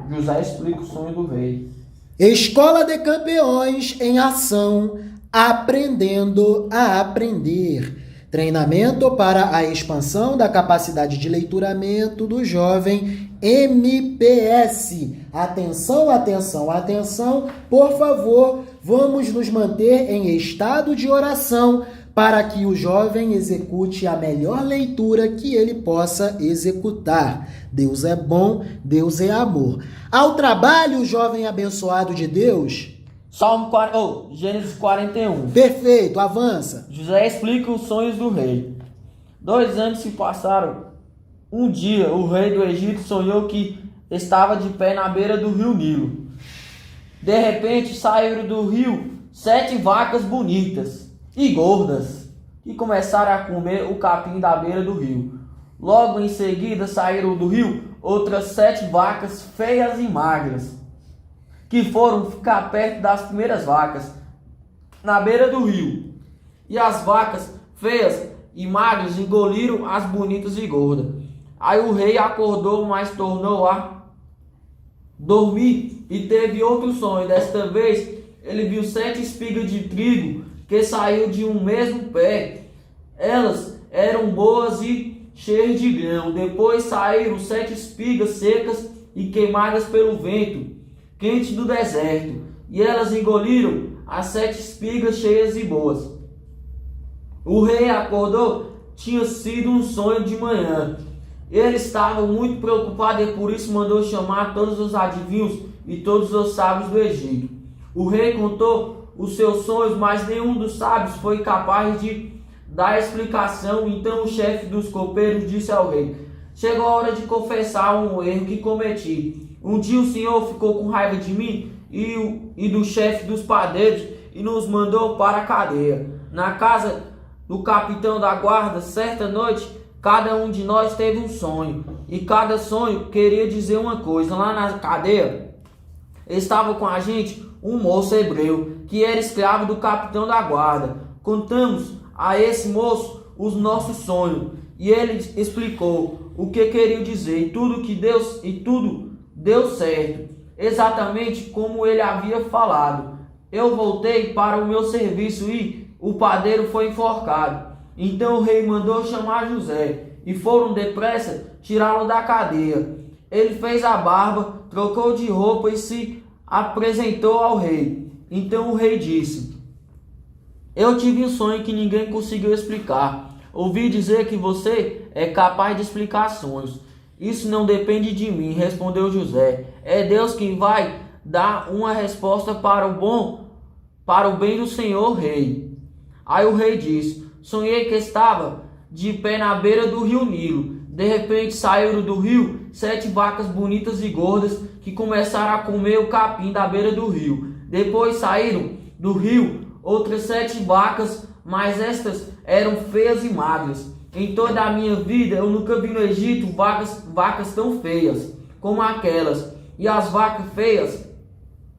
José explica o sonho do rei. Escola de campeões em ação, aprendendo a aprender. Treinamento para a expansão da capacidade de leituramento do jovem MPS. Atenção, atenção, atenção. Por favor, vamos nos manter em estado de oração para que o jovem execute a melhor leitura que ele possa executar. Deus é bom, Deus é amor. Ao trabalho, jovem abençoado de Deus. Gênesis 41. Perfeito, avança. José explica os sonhos do rei. 2 anos se passaram. Um dia, o rei do Egito sonhou que estava de pé na beira do rio Nilo. De repente, saíram do rio 7 vacas bonitas e gordas, que começaram a comer o capim da beira do rio. Logo em seguida, saíram do rio outras 7 vacas feias e magras, que foram ficar perto das primeiras vacas, na beira do rio. E as vacas feias e magras engoliram as bonitas e gordas. Aí o rei acordou, mas tornou a dormir e teve outro sonho. Desta vez, ele viu 7 espigas de trigo que saiu de um mesmo pé. Elas eram boas e cheias de grão. Depois saíram 7 espigas secas e queimadas pelo vento quente do deserto, e elas engoliram as 7 espigas cheias e boas. O rei acordou, tinha sido um sonho de manhã. Ele estava muito preocupado e por isso mandou chamar todos os adivinhos e todos os sábios do Egito. O rei contou os seus sonhos, mas nenhum dos sábios foi capaz de dar explicação. Então o chefe dos copeiros disse ao rei: chegou a hora de confessar um erro que cometi. Um dia o Senhor ficou com raiva de mim e do chefe dos padeiros e nos mandou para a cadeia. Na casa do capitão da guarda, certa noite, cada um de nós teve um sonho, e cada sonho queria dizer uma coisa. Lá na cadeia estava com a gente um moço hebreu, que era escravo do capitão da guarda. Contamos a esse moço os nossos sonhos, e ele explicou o que queria dizer, e tudo deu certo, exatamente como ele havia falado. Eu voltei para o meu serviço e o padeiro foi enforcado. Então o rei mandou chamar José e foram depressa tirá-lo da cadeia. Ele fez a barba, trocou de roupa e se apresentou ao rei. Então o rei disse: eu tive um sonho que ninguém conseguiu explicar. Ouvi dizer que você é capaz de explicar sonhos. Isso não depende de mim, respondeu José. É Deus quem vai dar uma resposta para o bem do Senhor rei. Aí o rei disse: sonhei que estava de pé na beira do rio Nilo. De repente saíram do rio 7 vacas bonitas e gordas que começaram a comer o capim da beira do rio. Depois saíram do rio outras 7 vacas, mas estas eram feias e magras. Em toda a minha vida eu nunca vi no Egito vacas tão feias como aquelas. E as vacas feias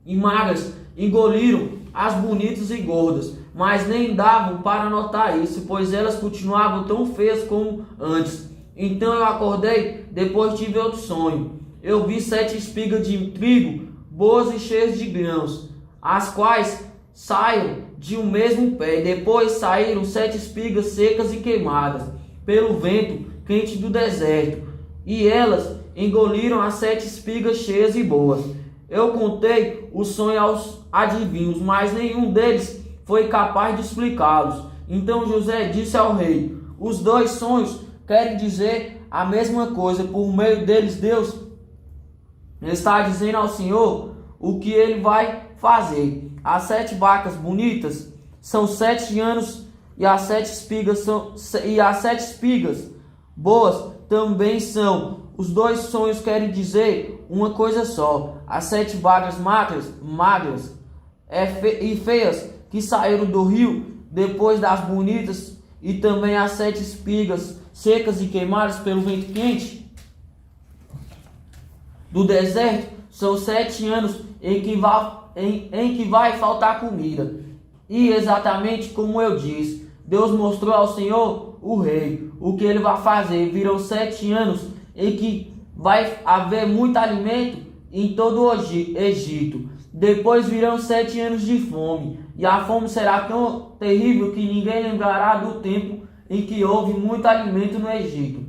e magras engoliram as bonitas e gordas, mas nem davam para notar isso, pois elas continuavam tão feias como antes. Então eu acordei, depois tive outro sonho. Eu vi 7 espigas de trigo, boas e cheias de grãos, as quais saíram de um mesmo pé. Depois saíram 7 espigas secas e queimadas pelo vento quente do deserto, e elas engoliram as 7 espigas cheias e boas. Eu contei o sonho aos adivinhos, mas nenhum deles foi capaz de explicá-los. Então José disse ao rei: os 2 sonhos querem dizer a mesma coisa. Por meio deles, Deus está dizendo ao Senhor o que ele vai fazer. As 7 vacas bonitas são 7 anos, e as 7 espigas boas também são. Os 2 sonhos querem dizer uma coisa só. As 7 vacas magras e feias que saíram do rio depois das bonitas, e também as 7 espigas secas e queimadas pelo vento quente do deserto, são 7 anos em que vai faltar comida. E exatamente como eu disse, Deus mostrou ao Senhor, o rei, o que ele vai fazer. Virão 7 anos em que vai haver muito alimento em todo o Egito. Depois virão 7 anos de fome, e a fome será tão terrível que ninguém lembrará do tempo em que houve muito alimento no Egito.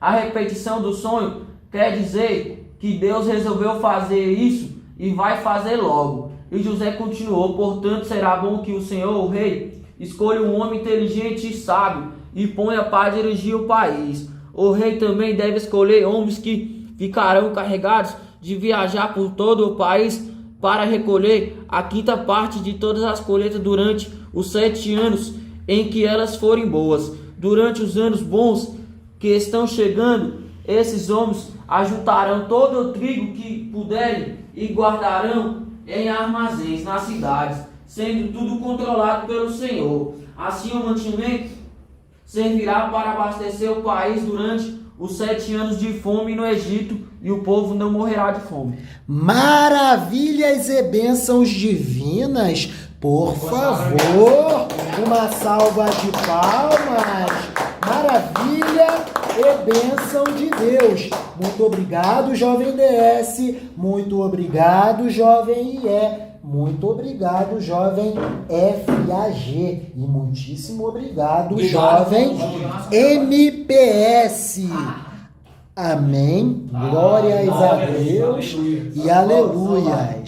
A repetição do sonho quer dizer que Deus resolveu fazer isso e vai fazer logo. E José continuou: portanto será bom que o Senhor, o rei, escolha um homem inteligente e sábio e ponha para dirigir o país. O rei também deve escolher homens que ficarão carregados de viajar por todo o país para recolher a 5ª parte de todas as colheitas durante os 7 anos em que elas forem boas. Durante os anos bons que estão chegando, esses homens ajuntarão todo o trigo que puderem e guardarão em armazéns nas cidades, sendo tudo controlado pelo Senhor. Assim o mantimento servirá para abastecer o país durante os 7 anos de fome no Egito, e o povo não morrerá de fome. Maravilhas e bênçãos divinas. Por favor, uma salva de palmas. Maravilha e bênção de Deus. Muito obrigado, jovem DS. Muito obrigado, jovem IE. Muito obrigado, jovem FAG. E muitíssimo obrigado, jovem MPS. Amém. Glórias a Deus e aleluia.